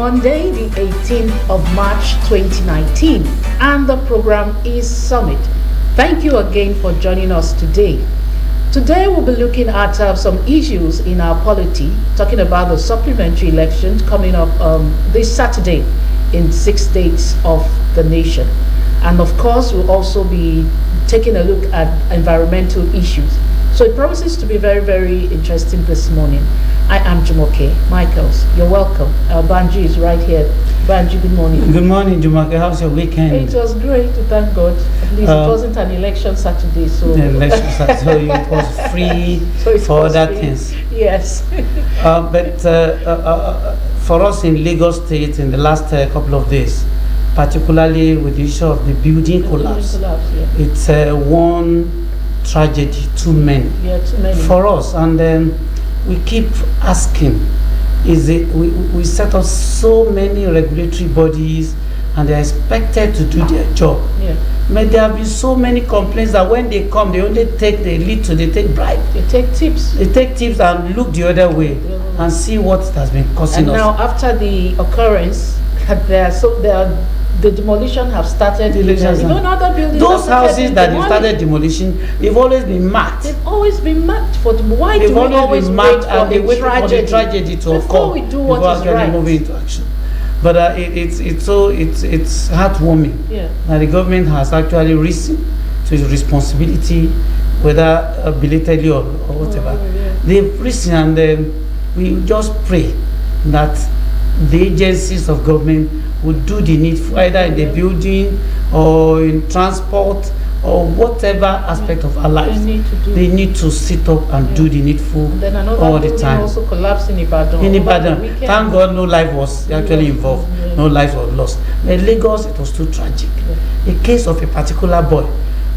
Monday, the 18th of March 2019, and the program is Summit. Thank you again for joining us today. Today we'll be looking at some issues in our polity, talking about the supplementary elections coming up this Saturday in 6 states of the nation. And of course, we'll also be taking a look at environmental issues. So it promises to be very, very interesting this morning. I am Jumoke Michaels. You're welcome. Banji is right here. Banji, good morning. Good morning, Jumoke. How's your weekend? It was great, thank God. At least it wasn't an election Saturday, so election Saturday, so it was free for other things. Yes. But for us in Lagos State in the last couple of days, particularly with the issue of the building collapse, it's one tragedy, too many. Yeah, too many. For us, and we keep asking, we set up so many regulatory bodies and they're expected to do their job. Yeah. But there have been so many complaints that when they come, they only take they take bribe. They take tips. They take tips and look the other way and see what it has been costing us. And now after the occurrence, the demolition have started. Other buildings. Those houses that they started demolition, they've always been marked. They've always been marked for why they've do we always wait for the tragedy to occur before we do what is right? Move into action. But it's heartwarming that the government has actually risen to its responsibility, whether belatedly or whatever. They've risen, and we just pray that the agencies of government would do the needful, either in the building or in transport or whatever aspect of our lives. They need to sit up and do the needful all the time. Also collapsed in Ibadan. Thank God no life was actually involved. No life was lost. In Lagos, it was too tragic. A case of a particular boy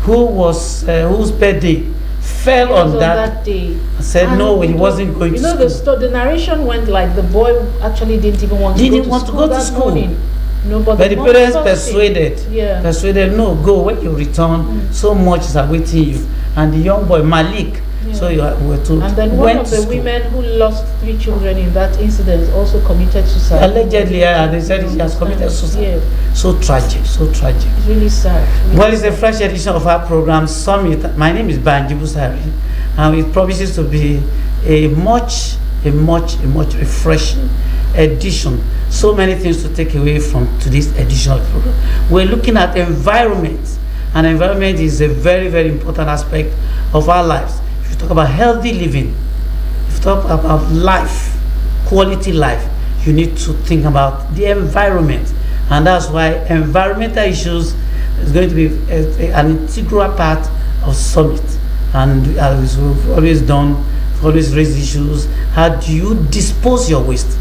who was whose birthday fell on that day. Said no, he wasn't going to school. The narration went like the boy actually didn't even want to go to school. No, but the parents persuaded, no, go when you return. So much is awaiting you. And the young boy Malik, so you were told. And then one of the women who lost 3 children in that incident also committed suicide. Allegedly, they said she has committed suicide. Yeah. So tragic, so tragic. It's really sad. Well, it's a fresh edition of our program Summit. My name is Banji Busari, and it promises to be a much refreshing edition. So many things to take away from today's edition of the program. We're looking at environment, and environment is a very, very important aspect of our lives. If you talk about healthy living, if you talk about life, quality life, you need to think about the environment, and that's why environmental issues is going to be an integral part of Summit. And as we've always done, we've always raised issues. How do you dispose your waste?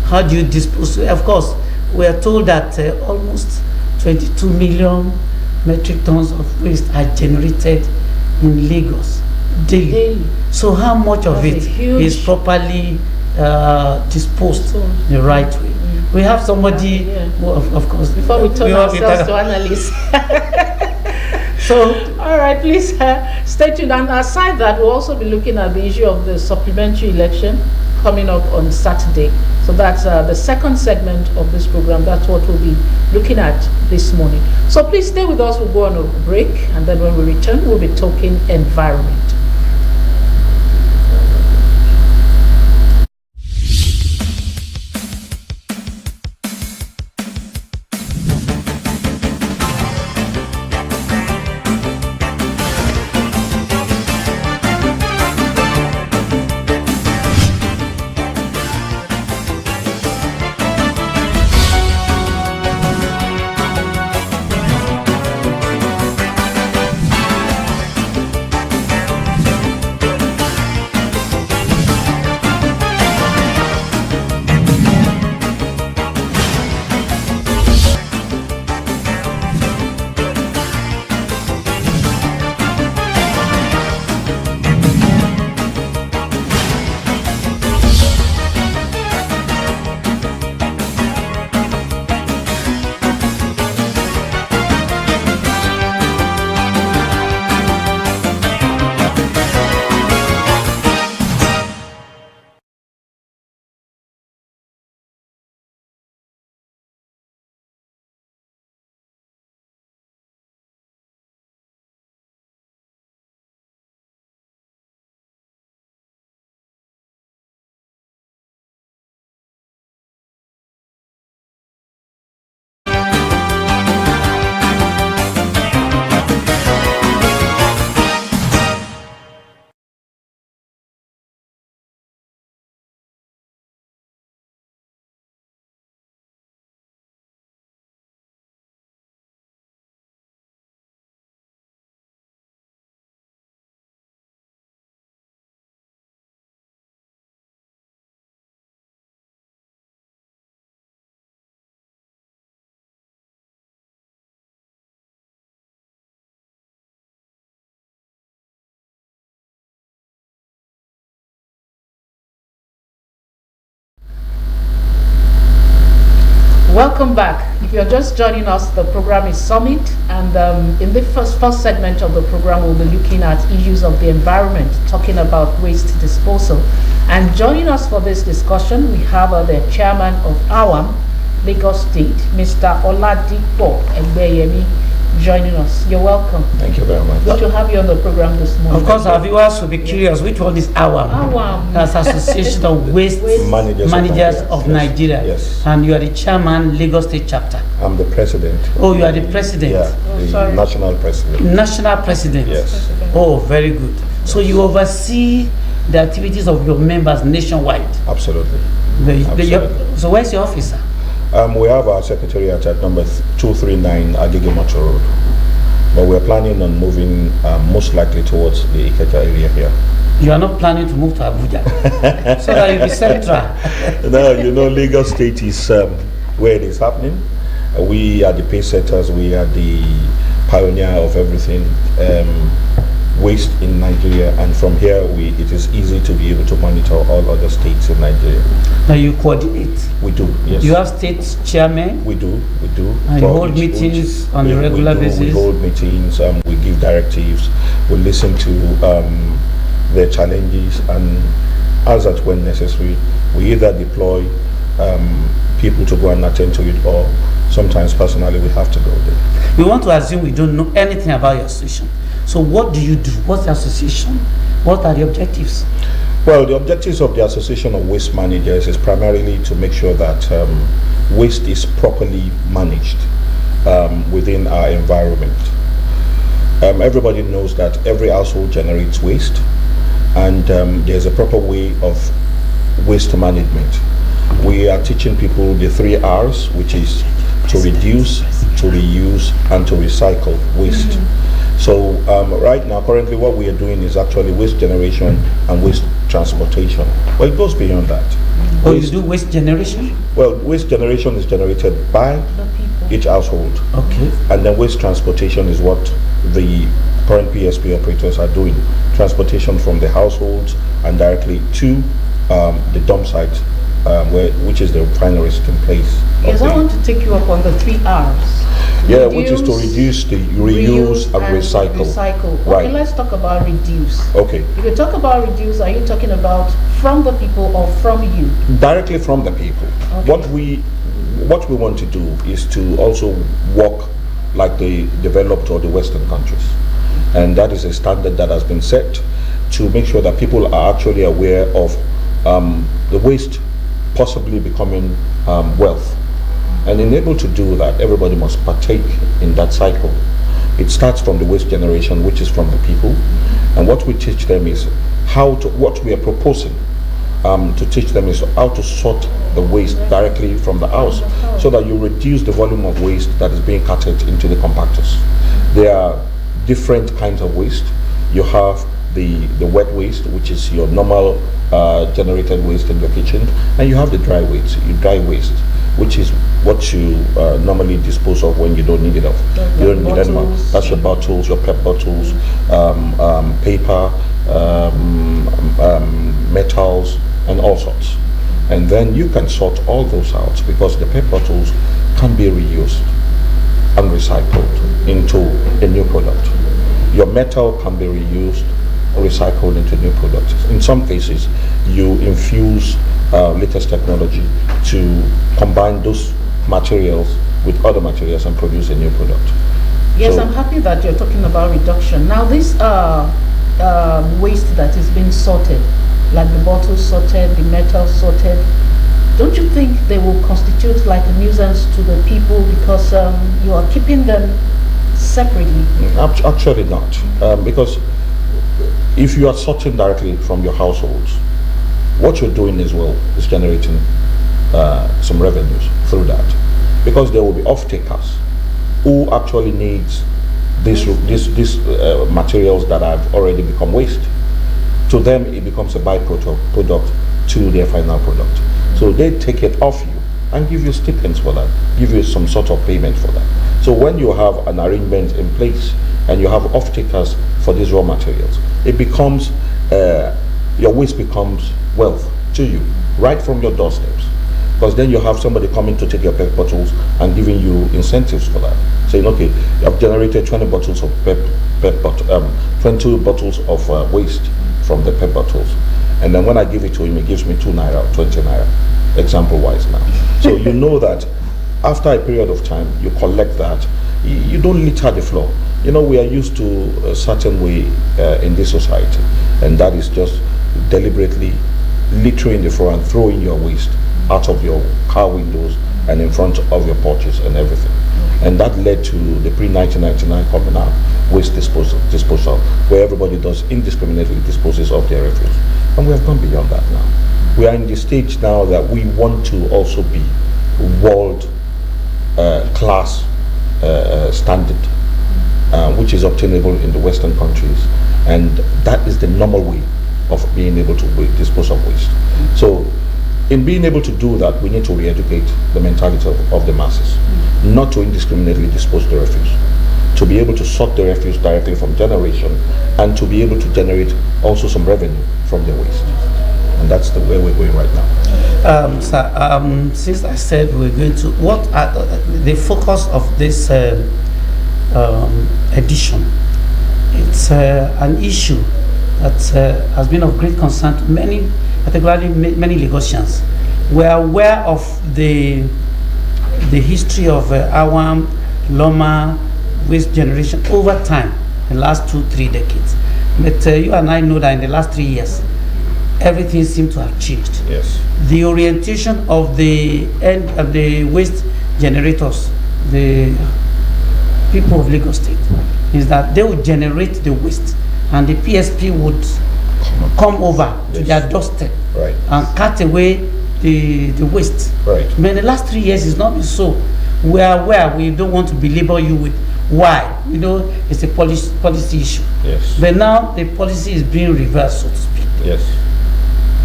How do you dispose? Of course, we are told that almost 22 million metric tons of waste are generated in Lagos daily. So how much of it is properly disposed the right way? We have somebody, of course. Before we turn ourselves to analysts. So, all right, please stay tuned. And aside that, we'll also be looking at the issue of the supplementary election coming up on Saturday. So that's the second segment of this program. That's what we'll be looking at this morning. So please stay with us. We'll go on a break, and then when we return, we'll be talking environment. Welcome back. If you're just joining us, the program is Summit, and in the first segment of the program, we'll be looking at issues of the environment, talking about waste disposal. And joining us for this discussion, we have the chairman of AWAM, Lagos State, Mr. Oladipo Egbeyemi, joining us. You're welcome. Thank you very much. Good to have you on the program this morning. Of course, our viewers will be curious, which one is AWAM? AWAM. That's Association of Waste Managers of Nigeria. Yes. And you are the chairman, Lagos State chapter. I'm the president. Oh, you are the president? Yeah, the national president. National president? Yes. Oh, very good. So you oversee the activities of your members nationwide? Absolutely. So where's your officer? We have our secretariat at number 239 Agege Macho Road. But we're planning on moving most likely towards the Ikeja area here. You are not planning to move to Abuja? So that you'll be central? No, you know, Lagos State is where it is happening. We are the pace setters, we are the pioneer of everything. Waste in Nigeria, and from here it is easy to be able to monitor all other states in Nigeria. Now you coordinate? We do, yes. You have state chairmen? We do. And you hold meetings on a regular basis? We hold meetings, we give directives, we listen to their challenges, and as at when necessary, we either deploy people to go and attend to it, or sometimes personally we have to go there. We want to assume we don't know anything about your association. So what do you do? What's the association? What are the objectives? Well, the objectives of the Association of Waste Managers is primarily to make sure that waste is properly managed within our environment. Everybody knows that every household generates waste, and there's a proper way of waste management. We are teaching people the 3 R's, which is to reduce, to reuse, and to recycle waste. So right now, currently what we are doing is actually waste generation and waste transportation. Well, it goes beyond that. Oh, you do waste generation? Well, waste generation is generated by each household. Okay. And then waste transportation is what the current PSP operators are doing. Transportation from the households and directly to the dump site, which is the final resting place. Yes, I want to take you up on the 3 R's. Yeah, which is to reduce, the reuse and recycle. Okay, let's talk about reduce. Okay. If you talk about reduce, are you talking about from the people or from you? Directly from the people. Okay. What we want to do is to also work like the developed or the Western countries. And that is a standard that has been set to make sure that people are actually aware of the waste possibly becoming wealth. And in able to do that, everybody must partake in that cycle. It starts from the waste generation, which is from the people. And what we teach them is what we are proposing to teach them is how to sort the waste directly from the house, so that you reduce the volume of waste that is being carted into the compactors. There are different kinds of waste. You have the wet waste, which is your normal generated waste in your kitchen, and you have the dry waste, which is what you normally dispose of when you don't need it. You don't need anymore. That's your bottles, your PET bottles, paper, metals, and all sorts. And then you can sort all those out, because the PET bottles can be reused and recycled into a new product. Your metal can be reused, recycled into new products. In some cases, you infuse latest technology to combine those materials with other materials and produce a new product. Yes, I'm happy that you're talking about reduction. Now, this waste that is being sorted, like the bottles sorted, the metal sorted, don't you think they will constitute like a nuisance to the people, because you are keeping them separately? Actually not, because if you are sorting directly from your households, what you're doing as well is generating some revenues through that, because there will be off-takers who actually needs these materials that have already become waste. To them, it becomes a byproduct to their final product. So they take it off you and give you stipends for that, give you some sort of payment for that. So when you have an arrangement in place and you have off-takers for these raw materials, it becomes, your waste becomes wealth to you, right from your doorsteps. Because then you have somebody coming to take your PET bottles and giving you incentives for that. Saying, okay, you have generated 20 bottles of 20 bottles of waste from the PET bottles. And then when I give it to him, he gives me 2 naira, 20 naira, example wise now. So you know that after a period of time, you collect that. You don't litter the floor. You know, we are used to a certain way in this society, and that is just deliberately littering the floor and throwing your waste out of your car windows and in front of your porches and everything. And that led to the pre-1999 coming out waste disposal, where everybody does indiscriminately disposes of their refuse. And we have gone beyond that now. We are in the stage now that we want to also be world class standard, which is obtainable in the Western countries. And that is the normal way of being able to dispose of waste. So in being able to do that, we need to re-educate the mentality of the masses, not to indiscriminately dispose the refuse, to be able to sort the refuse directly from generation, and to be able to generate also some revenue from the waste. And that's the way we're going right now. Sir, since I said we're going to, what are the focus of this edition? It's an issue that has been of great concern to many, particularly many Lagosians. We are aware of the history of Awam, Loma, waste generation over time, in the last 2-3 decades. But you and I know that in the last 3 years, everything seems to have changed. Yes. The orientation of the end of the waste generators, the people of Lagos State, is that they would generate the waste, and the PSP would come over to their doorstep, right, and cut away the waste. Right. But in the last 3 years, it's not been so. We are aware, we don't want to belabor you with why. You know, it's a policy issue. Yes. But now the policy is being reversed, so to speak. Yes.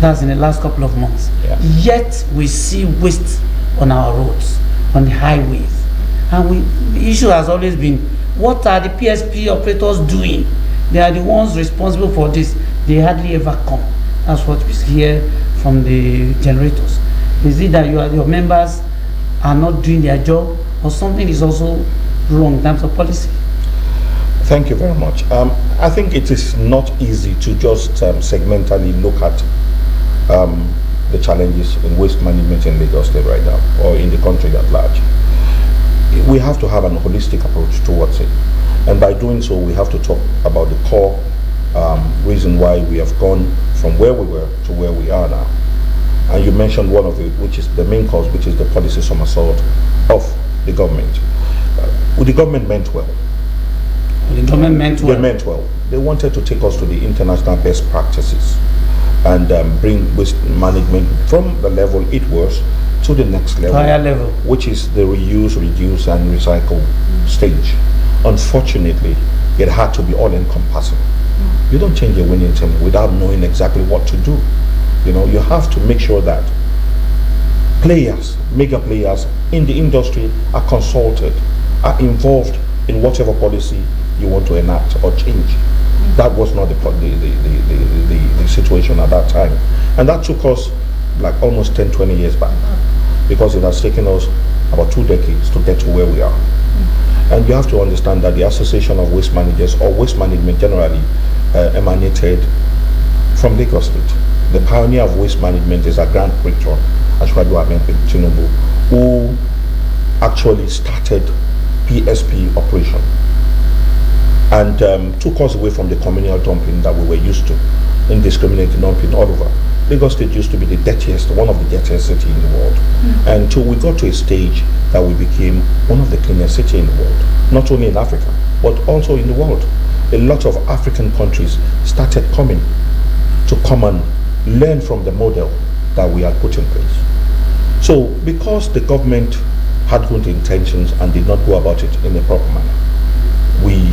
That's in the last couple of months. Yeah. Yet we see waste on our roads, on the highways. And the issue has always been, what are the PSP operators doing? They are the ones responsible for this. They hardly ever come. That's what we hear from the generators. Is it that your members are not doing their job, or something is also wrong in terms of policy? Thank you very much. I think it is not easy to just segmentally look at the challenges in waste management in Lagos State right now, or in the country at large. We have to have an holistic approach towards it. And by doing so, we have to talk about the core reason why we have gone from where we were to where we are now. And you mentioned one of it, which is the main cause, which is the policy somersault of the government. The government meant well. The government meant well. They meant well. They wanted to take us to the international best practices and bring waste management from the level it was to the next level, higher level, which is the reuse, reduce, and recycle stage. Unfortunately, it had to be all-encompassing. You don't change a winning team without knowing exactly what to do. You know, you have to make sure that players, mega players in the industry are consulted, are involved in whatever policy you want to enact or change. That was not the situation at that time. And that took us like almost 10, 20 years back, because it has taken us about 2 decades to get to where we are. And you have to understand that the Association of Waste Managers, or waste management generally, emanated from Lagos State. The pioneer of waste management is our Grand Patron, Ashwaju Ahmed Tinubu, who actually started PSP operation and took us away from the communal dumping that we were used to, indiscriminate dumping all over. Lagos State used to be the dirtiest, one of the dirtiest cities in the world. Until we got to a stage that we became one of the cleanest cities in the world, not only in Africa, but also in the world. A lot of African countries started coming to come and learn from the model that we had put in place. So because the government had good intentions and did not go about it in a proper manner, we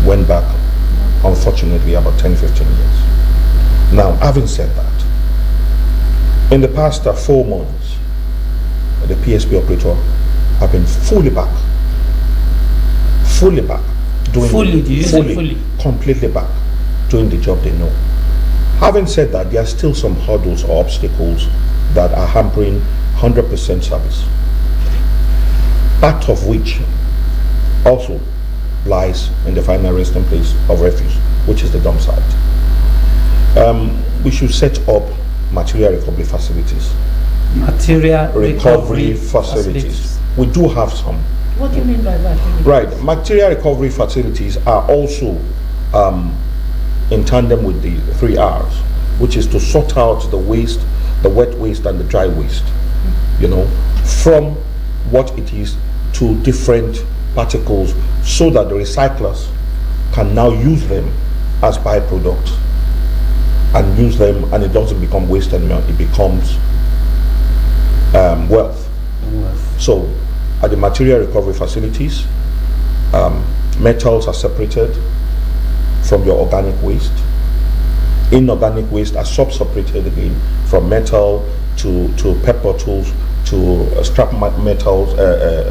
went back, unfortunately, about 10, 15 years. Now, having said that, in the past 4 months, the PSP operator have been fully back, doing completely back, doing the job they know. Having said that, there are still some hurdles or obstacles that are hampering 100% service. Part of which also lies in the final resting place of refuse, which is the dump site. We should set up material recovery facilities. Material Recovery facilities. We do have some. What do you mean by that? Right. Material recovery facilities are also in tandem with the 3 R's, which is to sort out the waste, the wet waste and the dry waste, from what it is to different particles, so that the recyclers can now use them as byproducts and use them, and it doesn't become waste anymore, it becomes wealth. So at the material recovery facilities, metals are separated from your organic waste. Inorganic waste are sub-separated again from metal to paper tools to scrap metals,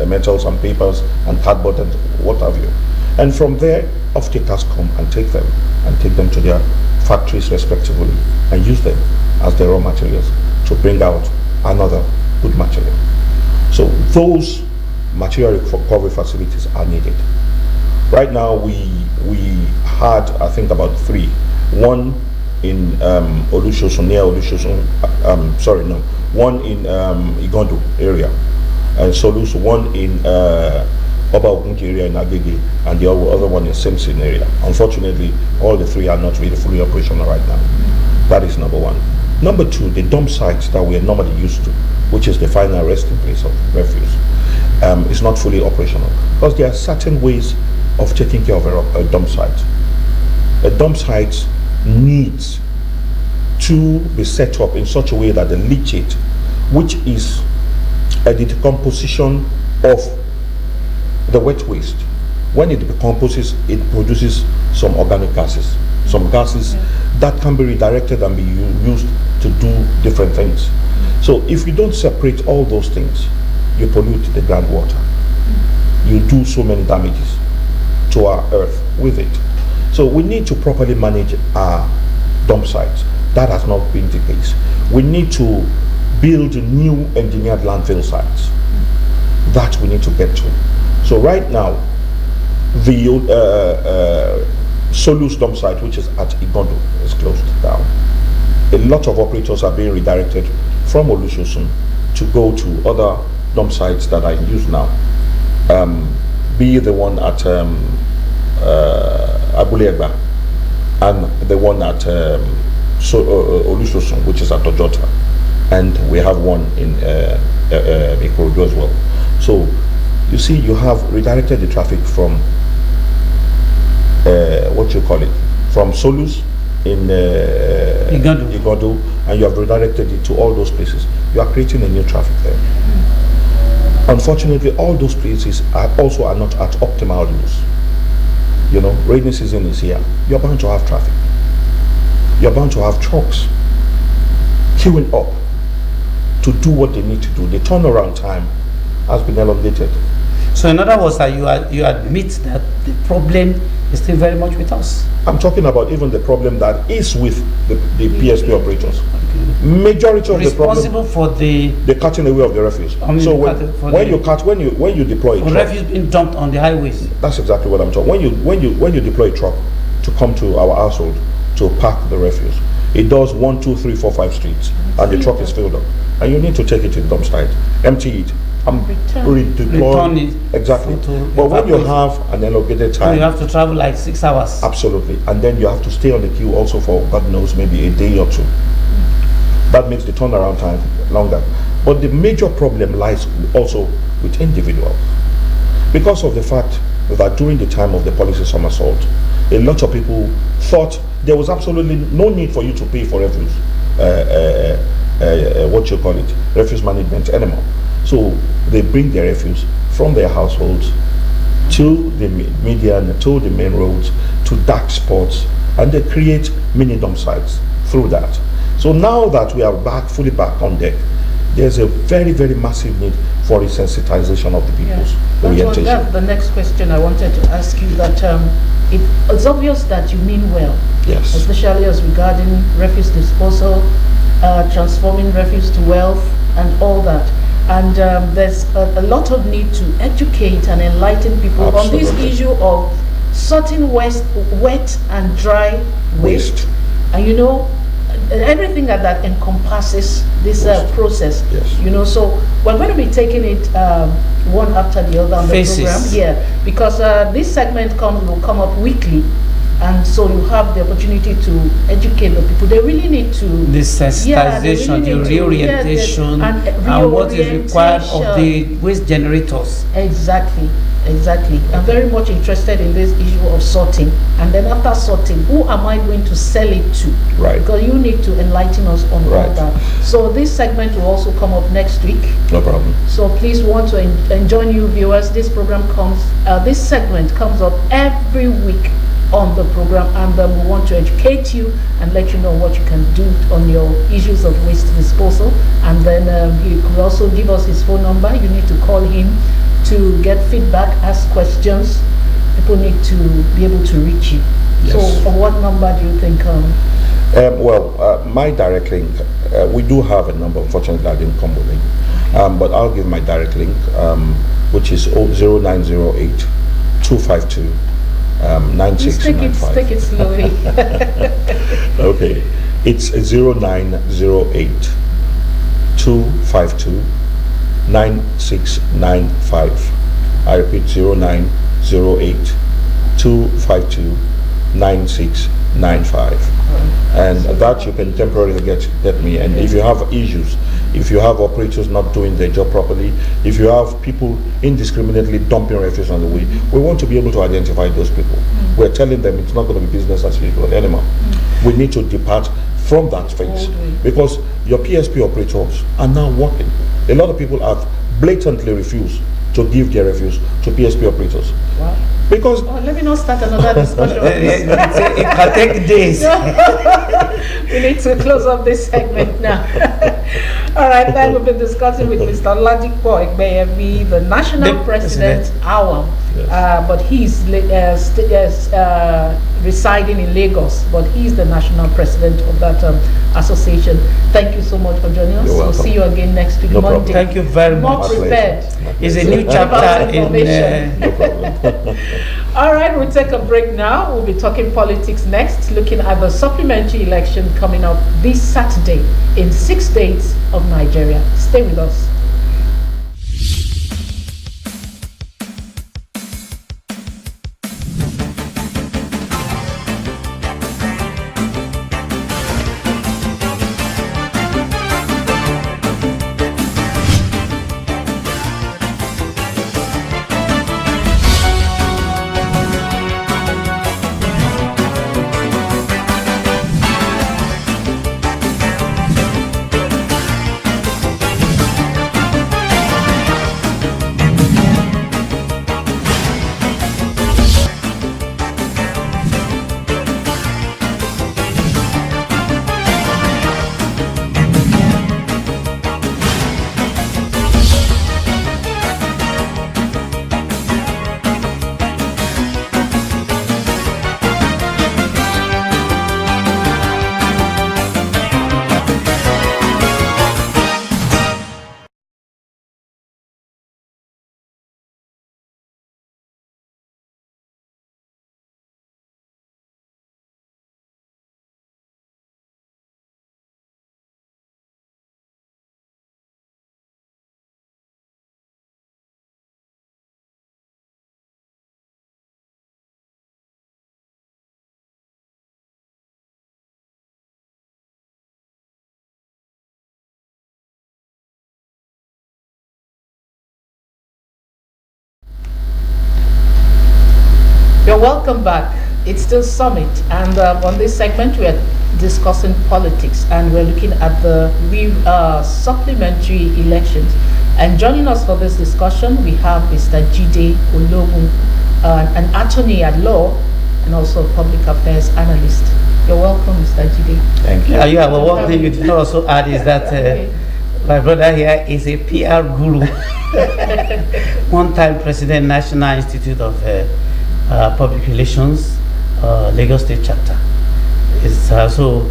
metals and papers and cardboard and what have you. And from there, off-takers come and take them to their factories respectively and use them as their raw materials to bring out another good material. So those material recovery facilities are needed. Right now we had, I think, about 3. One in Olusosun, near Olusosun, one in Igondo area, and Solus, one in Oba Ogunki area in Agege, and the other one in Simpson area. Unfortunately, all the 3 are not really fully operational right now. That is number 1. Number 2, the dump sites that we are normally used to, which is the final resting place of refuse, is not fully operational, because there are certain ways of taking care of a dump site. A dump site needs to be set up in such a way that the leachate, which is a decomposition of the wet waste, when it decomposes, it produces some organic gases, that can be redirected and be used to do different things. So if you don't separate all those things, you pollute the groundwater. You do so many damages to our earth with it. So we need to properly manage our dump sites. That has not been the case. We need to build new engineered landfill sites. That we need to get to. So right now, the Solus dump site, which is at Igondo, is closed down. A lot of operators are being redirected from Olusosun to go to other dump sites that are in use now. Be the one at Abulegba and the one at Olusosun, which is at Ojota, and we have one in Ikorodu as well. So you see, you have redirected the traffic from from Solus in Igondo, and you have redirected it to all those places. You are creating a new traffic there. Unfortunately, all those places are not at optimal use. Rainy season is here. You're bound to have traffic. You're bound to have trucks queuing up to do what they need to do. The turnaround time has been elongated. So in other words, that you admit that the problem is still very much with us. I'm talking about even the problem that is with the PSP operators. Okay. Majority of the problem responsible for the cutting away of the refuse. So when you deploy a truck, refuse being dumped on the highways. That's exactly what I'm talking. When you deploy a truck to come to our household to pack the refuse, it does 1, 2, 3, 4, 5 streets, and the truck is filled up, and you need to take it to the dump site, empty it, and return it. Exactly. But when you have an elongated time, you have to travel like 6 hours. Absolutely. And then you have to stay on the queue also for, God knows, maybe a day or 2. That makes the turnaround time longer. But the major problem lies also with individuals, because of the fact that during the time of the policy somersault, a lot of people thought there was absolutely no need for you to pay for refuse, refuse management anymore. So they bring their refuse from their households to the median, to the main roads, to dark spots, and they create mini dump sites through that. So now that we are fully back on deck, there's a very, very massive need for resensitization of the people's orientation. That's the next question I wanted to ask you, that it's obvious that you mean well, yes, especially as regarding refuse disposal transforming refuse to wealth, and all that. And there's a lot of need to educate and enlighten people on this Absolutely. issue of sorting wet and dry waste. And everything that encompasses this process. Yes. So we're going to be taking it one after the other on the program. Yeah, because this segment will come up weekly. And so you have the opportunity to educate the people. They really need to... The sensitization, the reorientation, and what is required of the waste generators. Exactly. I'm very much interested in this issue of sorting. And then after sorting, who am I going to sell it to? Right. Because you need to enlighten us on all that. So this segment will also come up next week. No problem. So please want to enjoy new viewers. This segment comes up every week on the program, and we want to educate you and let you know what you can do on your issues of waste disposal. And then he could also give us his phone number. You need to call him to get feedback, ask questions. People need to be able to reach you. Yes. So what number do you think? My direct link, we do have a number. Unfortunately, I didn't come with it, but I'll give my direct link, which is 0908 252 9695. Take it slowly. Okay, it's 0908 252 9695. I repeat, 0908 252 9695. And that you can temporarily get me. And if you have issues, if you have operators not doing their job properly, if you have people indiscriminately dumping refuse on the way, we want to be able to identify those people. We're telling them it's not going to be business as usual anymore. We need to depart from that phase, because your PSP operators are now working. A lot of people have blatantly refused to give their refuse to PSP operators. Wow. Because let me not start another discussion. It can take days. We need to close up this segment now. All right, then we've been discussing with Mr. Oladipo Egbeyemi, the National President, AWAM. Yes. But he's residing in Lagos, but he's the National President of that association. Thank you so much for joining us. You're welcome. We'll see you again next week, No Monday. problem. Thank you very More much. prepared. It's a new chapter in. No problem. All right, we'll take a break now. We'll be talking politics next, looking at the supplementary election coming up this Saturday in 6 states of Nigeria. Stay with us. You're welcome back. It's still Summit, and on this segment we are discussing politics, and we're looking at the supplementary elections. And joining us for this discussion, we have Mr. Jide Ologun, an attorney at law and also a public affairs analyst. You're welcome, Mr. Jide. Thank you. Well, one thing you did also add is that my brother here is a PR guru, one-time president, National Institute of Public Relations, Lagos State Chapter. So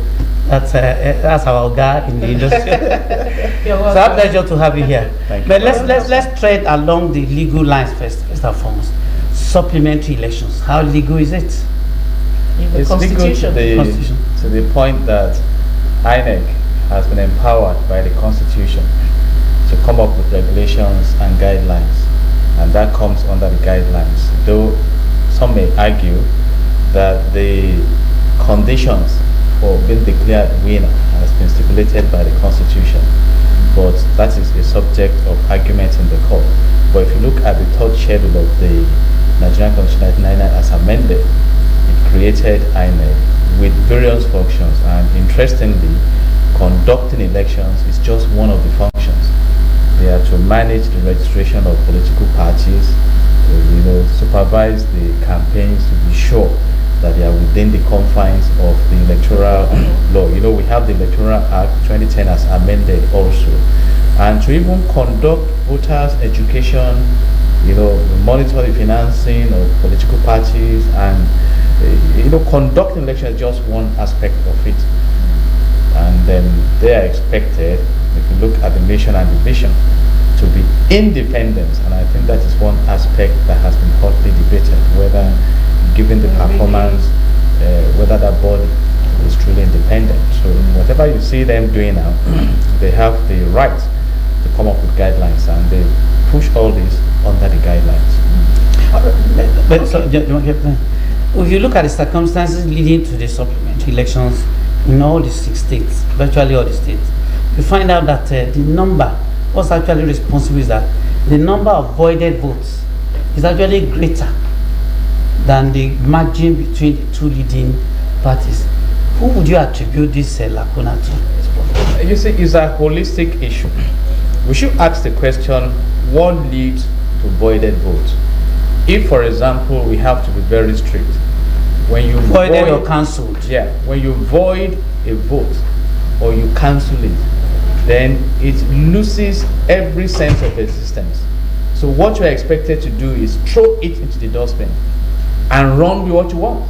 That's our guy in the industry. You're It's our welcome. pleasure to have you here. Thank you. But let's tread along the legal lines first and foremost. Supplementary elections. How legal is it? In the It's legal Constitution. Constitution. to the point that INEC has been empowered by the Constitution to come up with regulations and guidelines, and that comes under the guidelines. Though some may argue that the conditions for being declared winner has been stipulated by the Constitution, but that is a subject of argument in the court. But if you look at the third schedule of the Nigerian Constitution 1999 as amended, it created INEC with various functions, and interestingly, conducting elections is just one of the functions. They are to manage the registration of political parties, supervise the campaigns to be sure that they are within the confines of the electoral law. We have the Electoral Act 2010 as amended also, and to even conduct voters' education, monitor the financing of political parties, and conducting elections is just one aspect of it. And then they are expected, if you look at the mission and the vision, to be independent. And I think that is one aspect that has been hotly debated, whether given the performance, whether that body is truly independent. So whatever you see them doing now, they have the right to come up with guidelines, and they push all this under the guidelines. But so, if you look at the circumstances leading to the supplementary elections in all the 6 states, virtually all the states, you find out that the number, what's actually responsible is that the number of voided votes is actually greater than the margin between the two leading parties. Who would you attribute this lacuna to? You see, it's a holistic issue. We should ask the question, what leads to voided votes? If, for example, we have to be very strict, when you Voided or cancelled? Yeah, when you void a vote or you cancel it, then it loses every sense of existence. So what you're expected to do is throw it into the dustbin and run with what you want.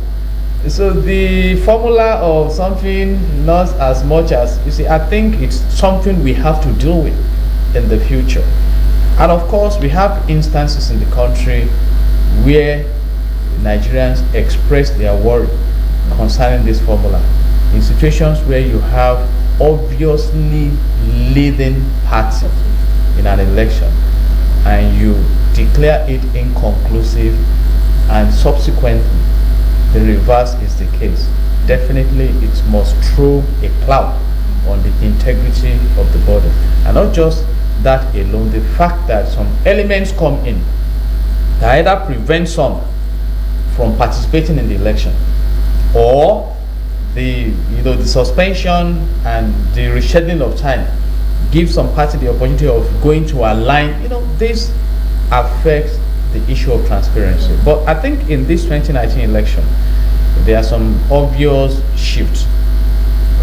So the formula of something not as much as, you see, I think it's something we have to deal with in the future. And of course, we have instances in the country where Nigerians express their worry concerning this formula. In situations where you have obviously leading party in an election and you declare it inconclusive, and subsequently the reverse is the case, definitely it must throw a cloud on the integrity of the body. And not just that alone, the fact that some elements come in that either prevent some from participating in the election, or the suspension and the rescheduling of time gives some party the opportunity of going to align. This affects the issue of transparency. But I think in this 2019 election, there are some obvious shifts.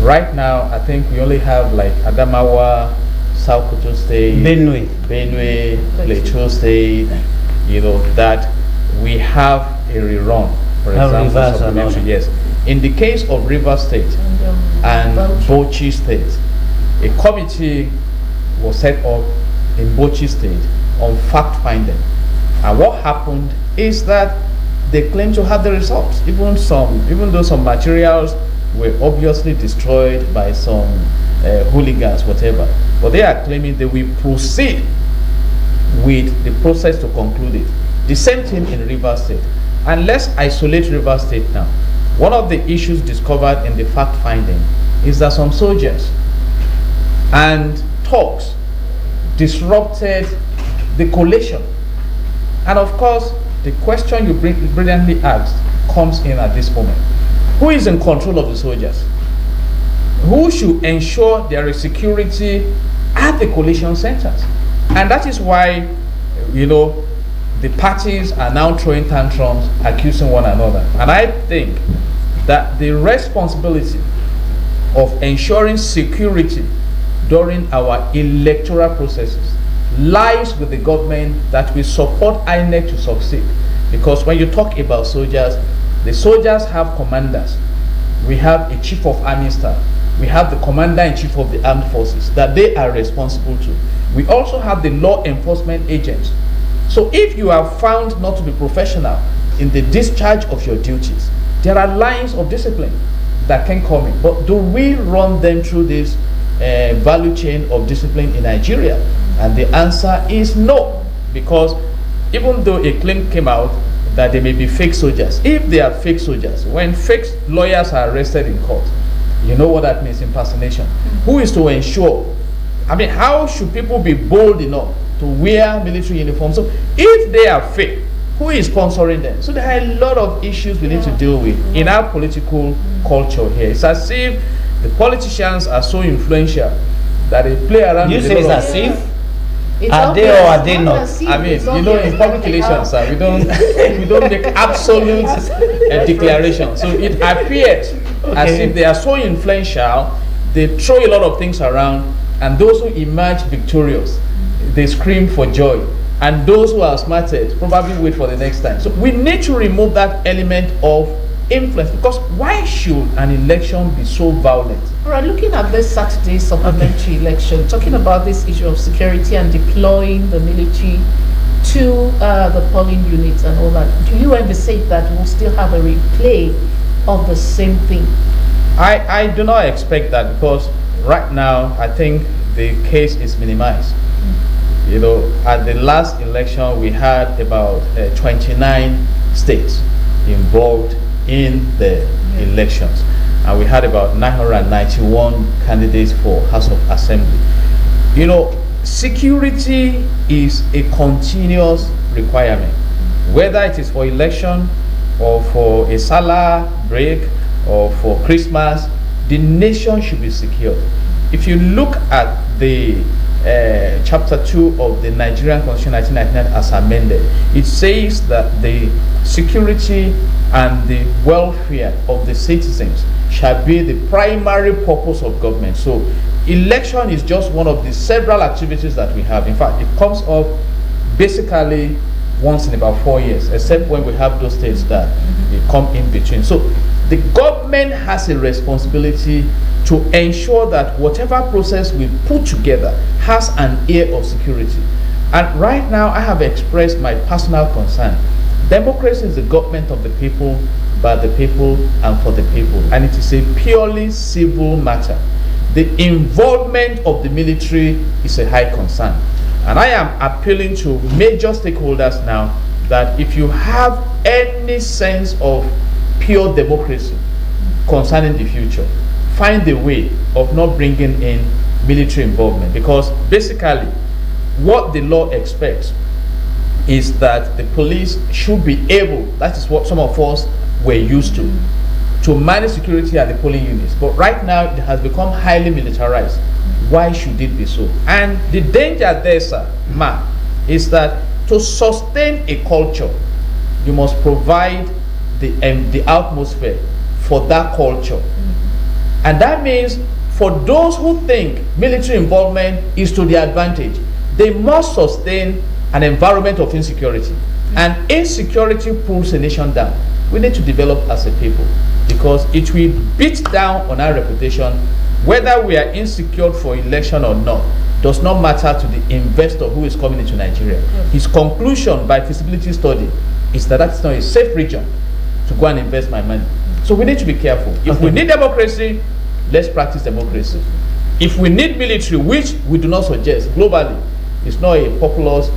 Right now, I think we only have like Adamawa, South Koto State, Benue, Plateau State, that we have a rerun. For example, Rivers supplementary, yes. In the case of River State and Bauchi State, a committee was set up in Bauchi State on fact finding. And what happened is that they claim to have the results, even though some materials were obviously destroyed by some hooligans, whatever. But they are claiming they will proceed with the process to conclude it. The same thing in River State. And let's isolate River State now. One of the issues discovered in the fact finding is that some soldiers and thugs disrupted the collation. And of course, the question you brilliantly asked comes in at this moment. Who is in control of the soldiers? Who should ensure there is security at the collation centers? And that is why, the parties are now throwing tantrums, accusing one another. And I think that the responsibility of ensuring security during our electoral processes lies with the government that will support INEC to succeed. Because when you talk about soldiers, the soldiers have commanders. We have a chief of army staff. we have the commander-in-chief of the armed forces that they are responsible to. We also have the law enforcement agents. So if you are found not to be professional in the discharge of your duties, there are lines of discipline that can come in. But do we run them through this value chain of discipline in Nigeria? And the answer is no, because even though a claim came out that they may be fake soldiers, if they are fake soldiers, when fake lawyers are arrested in court, you know what that means, impersonation. Who is to ensure? I mean, how should people be bold enough to wear military uniforms? So if they are fake, who is sponsoring them? So there are a lot of issues we need to deal with in our political culture here. It's as if the politicians are so influential that they play around You with say a it's lot of- as if? It's Are they obvious. or are they It's not? as if I mean, it's you know, obvious in that public they relations, are- sir, we don't make absolute declarations. So it appears as Okay. if they are so influential, they throw a lot of things around, and those who emerge victorious, they scream for joy, and those who are smarted probably wait for the next time. So we need to remove that element of influence, because why should an election be so violent? All right, looking at this Saturday supplementary election, talking about this issue of security and deploying the military to the polling units and all that, do you envisage that we'll still have a replay of the same thing? I do not expect that, because right now I think the case is minimized. You know, at the last election we had about 29 states involved in the elections, and we had about 991 candidates for House of Assembly. You know, security is a continuous requirement, whether it is for election or for a Salah break or for Christmas. The nation should be secured. If you look at the chapter 2 of the Nigerian Constitution 1999 as amended, it says that the security and the welfare of the citizens shall be the primary purpose of government. So election is just one of the several activities that we have. In fact, it comes up basically once in about 4 years, except when we have those states that they come in between. So the government has a responsibility to ensure that whatever process we put together has an air of security. And right now I have expressed my personal concern. Democracy is the government of the people, by the people, and for the people, and it is a purely civil matter. The involvement of the military is a high concern, and I am appealing to major stakeholders now that if you have any sense of pure democracy concerning the future, find a way of not bringing in military involvement, because basically what the law expects is that the police should be able, that is what some of us were used to manage security at the polling units. But right now it has become highly militarized. Why should it be so? And the danger there, sir, is that to sustain a culture, you must provide the atmosphere for that culture. And that means for those who think military involvement is to their advantage, they must sustain an environment of insecurity. And insecurity pulls a nation down. We need to develop as a people, because it will beat down on our reputation. Whether we are insecure for election or not does not matter to the investor who is coming into Nigeria. His conclusion by feasibility study is that that's not a safe region to go and invest my money. So we need to be careful. If we need democracy, let's practice democracy. If we need military, which we do not suggest globally, it's not a populous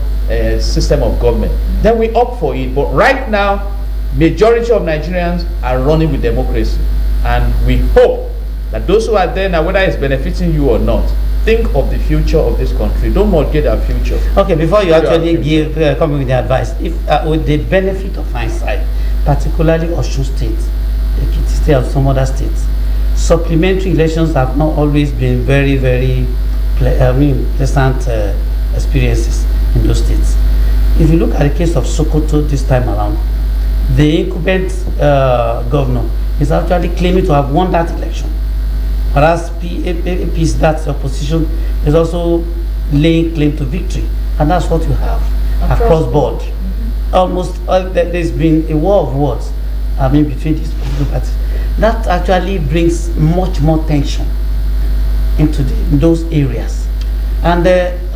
system of government, then we opt for it. But right now, majority of Nigerians are running with democracy, and we hope that those who are there now, whether it's benefiting you or not, think of the future of this country. Don't mortgage our future. Okay, before you actually give come with the advice, if with the benefit of hindsight, particularly Osun State, Ekiti State, and some other states, supplementary elections have not always been very, very pleasant experiences in those states. If you look at the case of Sokoto this time around, the incumbent governor is actually claiming to have won that election, whereas APC, that's opposition, is also laying claim to victory, and that's what you have across board. Almost there's been a war of words between these political parties. That actually brings much more tension in those areas. And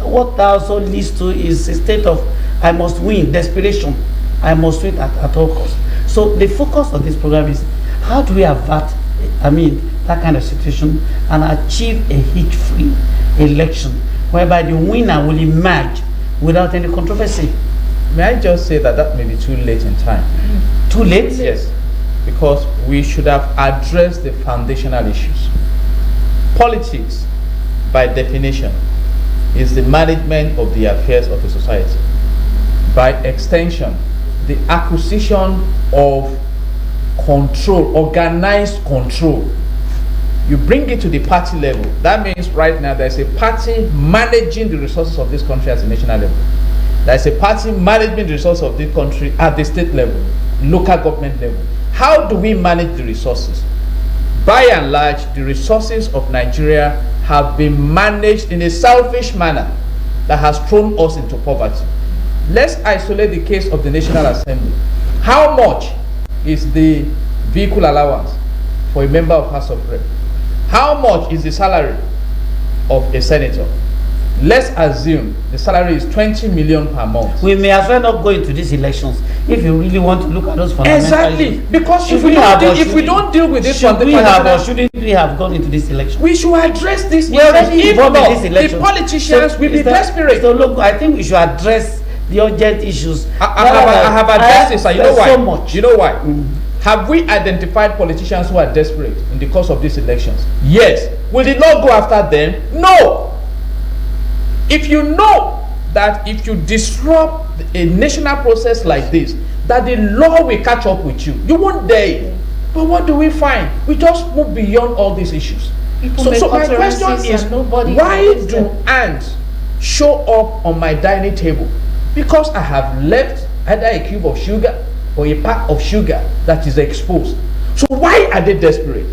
what that also leads to is a state of I must win, desperation. I must win at all costs. So the focus of this program is how do we avert, that kind of situation and achieve a hitch-free election whereby the winner will emerge without any controversy. May I just say that may be too late in time? Too late? Yes, because we should have addressed the foundational issues. Politics, by definition, is the management of the affairs of a society. By extension, the acquisition of control, organized control. You bring it to the party level. That means right now there's a party managing the resources of this country at the national level. There's a party managing the resources of this country at the state level, local government level. How do we manage the resources? By and large, the resources of Nigeria have been managed in a selfish manner that has thrown us into poverty. Let's isolate the case of the National Assembly. How much is the vehicle allowance for a member of House of Rep? How much is the salary of a senator? Let's assume the salary is 20 million per month. We may as well not go into these elections if you really want to look at those fundamental Exactly, issues. because if we don't deal with this, shouldn't we have gone into this election? we should address this. We already If involved in not, this election. the politicians will be desperate. So look, I think we should address the urgent issues. I have addressed this, and you know why? So much. You know why? Have we identified politicians who are desperate in the course of these elections? Yes. We did not go after them? No. If you know that if you disrupt a national process like this, that the law will catch up with you, you won't dare it. But what do we find? We just move beyond all these issues. So my question is, why do ants show up on my dining table? Because I have left either a cube of sugar or a pack of sugar that is exposed. So why are they desperate?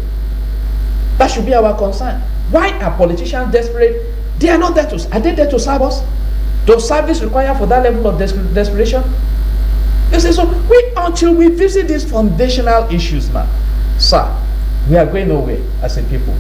That should be our concern. Why are politicians desperate? They are not there to. Are they there to serve us? Does service require for that level of desperation? You see, so until we visit these foundational issues, man, sir, we are going nowhere as a people.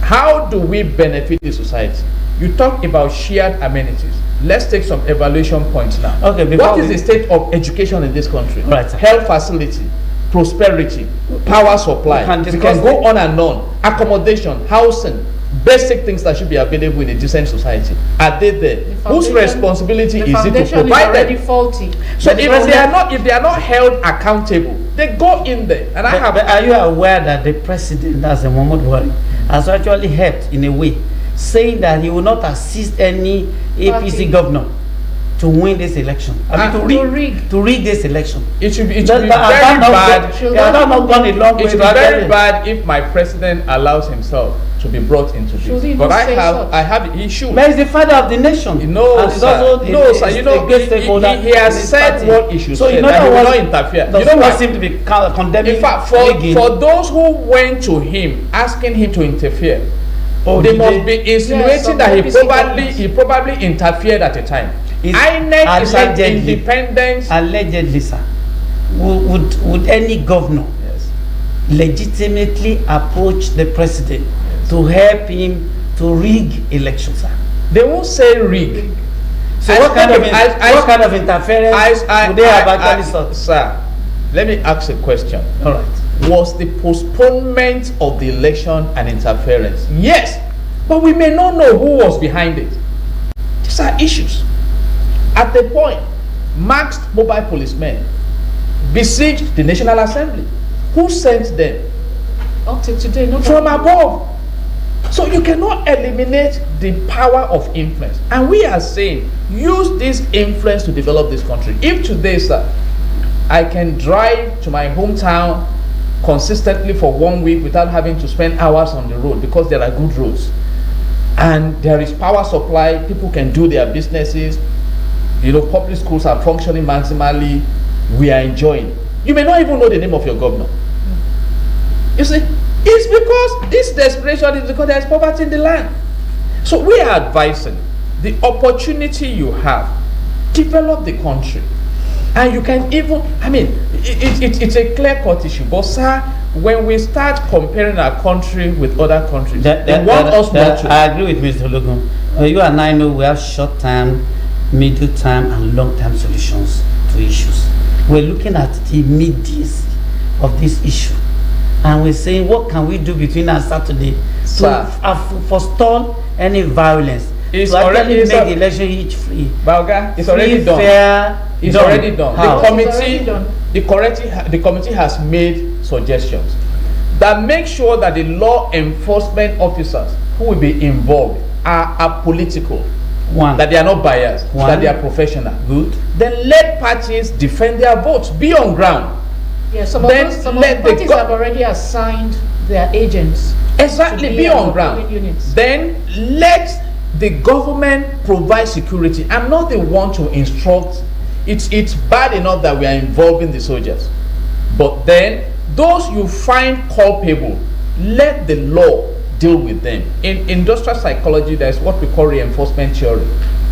How do we benefit the society? You talk about shared amenities. Let's take some evaluation points now. Okay. What is the state of education in this country? Right, sir. Health facility, prosperity, power supply. We can go on and on. Accommodation, housing, basic things that should be available in a decent society. Are they there? Whose responsibility is it to provide them? Faulty. So if they are not held accountable, they go in there. And but are you aware that the president, as Muhammad Buhari, has actually helped in a way, saying that he will not assist any APC governor to win this election? To rig this election. It should be very bad. It should be very bad if my president allows himself to be brought into this. But I have the issue. But he's the father of the nation. No, sir. You know, he has said what he should say, that he will not interfere. You know what seem to be condemning. In fact, for those who went to him asking him to interfere, they must be insinuating that he probably interfered at a time. INEC is an independent. Allegedly, sir. Would any governor legitimately approach the president to help him to rig elections, sir? They won't say rig. So what kind of interference would they have actually sought? Sir, let me ask a question. All right. Was the postponement of the election an interference? Yes, but we may not know who was behind it. These are issues. At the point, masked mobile policemen besieged the National Assembly. Who sent them? Up to today, from above. So you cannot eliminate the power of influence. And we are saying, use this influence to develop this country. If today, sir, I can drive to my hometown consistently for 1 week without having to spend hours on the road because there are good roads, and there is power supply, people can do their businesses, public schools are functioning maximally, we are enjoying. You may not even know the name of your governor. You see, it's because this desperation is because there is poverty in the land. So we are advising the opportunity you have, develop the country. And you can even, it's a clear-cut issue, but sir, when we start comparing our country with other countries, they want us not to. I agree with Mr. Ologun. You and I know we have short-term, middle-term, and long-term solutions to issues. We're looking at the immediacy of this issue, and we're saying, what can we do between now and Saturday to forestall any violence? It's to already make the election each free. Balga, it's already free, done. Fair, it's done. already done. How? The committee has made suggestions that make sure that the law enforcement officers who will be involved are apolitical. One. That they are not biased. One. That they are professional. Good. Then let parties defend their votes. Be on ground. Yeah, some of the parties have already assigned their agents. Exactly, be on ground. Then let the government provide security. I'm not the one to instruct. It's bad enough that we are involving the soldiers, but then those you find culpable, let the law deal with them. In industrial psychology, there's what we call reinforcement theory.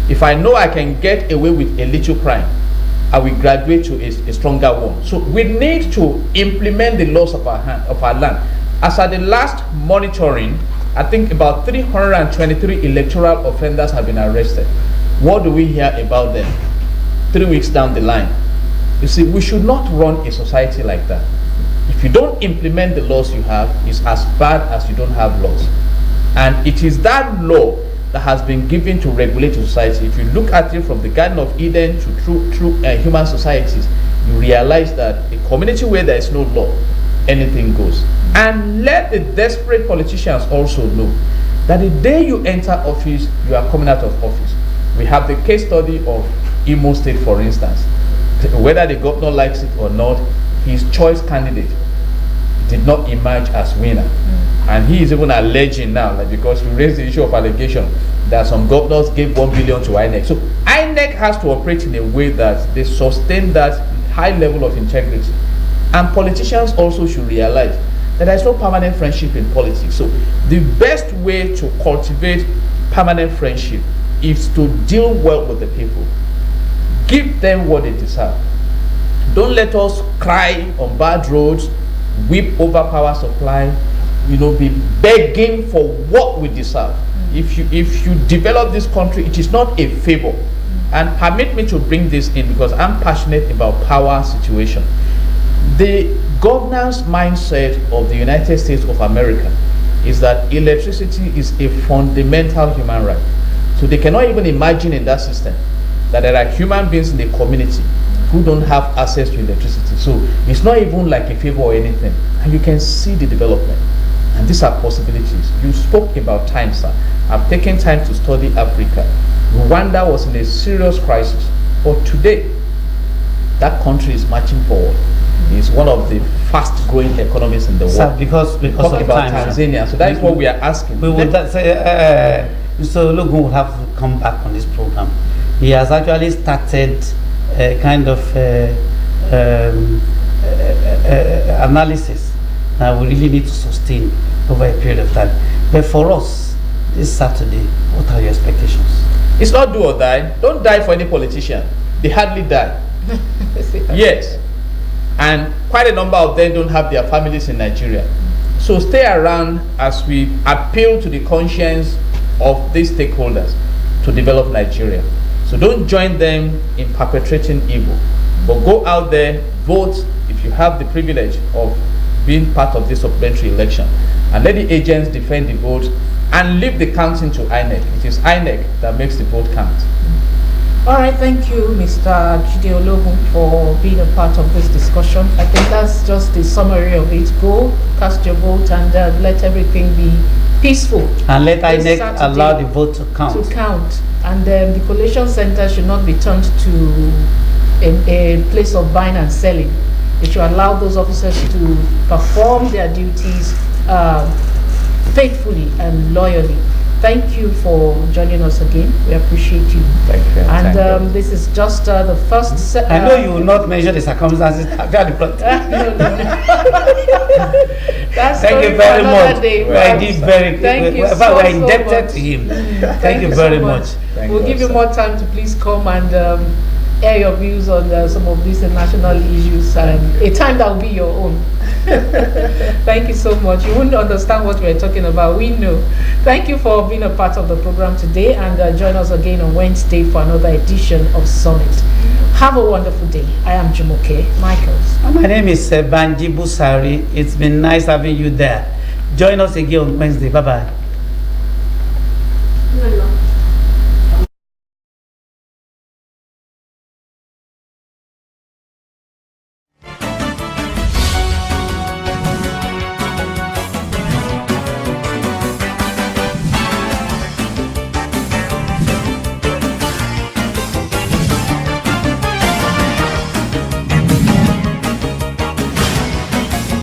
If I know I can get away with a little crime, I will graduate to a stronger one. So we need to implement the laws of our land. As at the last monitoring, I think about 323 electoral offenders have been arrested. What do we hear about them 3 weeks down the line? You see, we should not run a society like that. If you don't implement the laws you have, it's as bad as you don't have laws. And it is that law that has been given to regulate society. If you look at it from the Garden of Eden to true human societies, you realize that a community where there is no law, anything goes. And let the desperate politicians also know that the day you enter office, you are coming out of office. We have the case study of Imo State, for instance. Whether the governor likes it or not, his choice candidate did not emerge as winner. And he is even alleging now that because we raised the issue of allegation that some governors gave 1 billion to INEC. So INEC has to operate in a way that they sustain that high level of integrity. And politicians also should realize that there is no permanent friendship in politics. So the best way to cultivate permanent friendship is to deal well with the people. Give them what they deserve. Don't let us cry on bad roads, weep over power supply, be begging for what we deserve. If you develop this country, it is not a favor. And permit me to bring this in because I'm passionate about power situation. The governance mindset of the United States of America is that electricity is a fundamental human right. So they cannot even imagine in that system that there are human beings in the community who don't have access to electricity. So it's not even like a favor or anything. And you can see the development. And these are possibilities. You spoke about time, sir. I've taken time to study Africa. Rwanda was in a serious crisis. But today, that country is marching forward. It's one of the fast-growing economies in the world. Sir, because talk of about time, Tanzania. So that is what we are asking. We would say, Mr. Ologun will have to come back on this program. He has actually started a kind of analysis that we really need to sustain over a period of time. But for us, this Saturday, what are your expectations? It's not do or die. Don't die for any politician. They hardly die. Yes. And quite a number of them don't have their families in Nigeria. So stay around as we appeal to the conscience of these stakeholders to develop Nigeria. So don't join them in perpetrating evil, but go out there, vote if you have the privilege of being part of this supplementary election, and let the agents defend the vote and leave the counting to INEC. It is INEC that makes the vote count. All right, thank you, Mr. Jide Ologun, for being a part of this discussion. I think that's just the summary of it. Go, cast your vote, and let everything be peaceful. And let INEC allow the vote to count. And the collation center should not be turned to a place of buying and selling. It should allow those officers to perform their duties faithfully and loyally. Thank you for joining us again. We appreciate you. Thank you. And this is just the first. I know you will not measure the circumstances. That's thank you very much. Thank you we're indebted to him. Thank you very much. We'll give you more time to please come and air your views on some of these national issues. A time that will be your own. Thank you so much. You wouldn't understand what we're talking about. We know. Thank you for being a part of the program today, and join us again on Wednesday for another edition of Summit. Have a wonderful day. I am Jumoke Michaels. My name is Banji Busari. It's been nice having you there. Join us again on Wednesday. Bye-bye.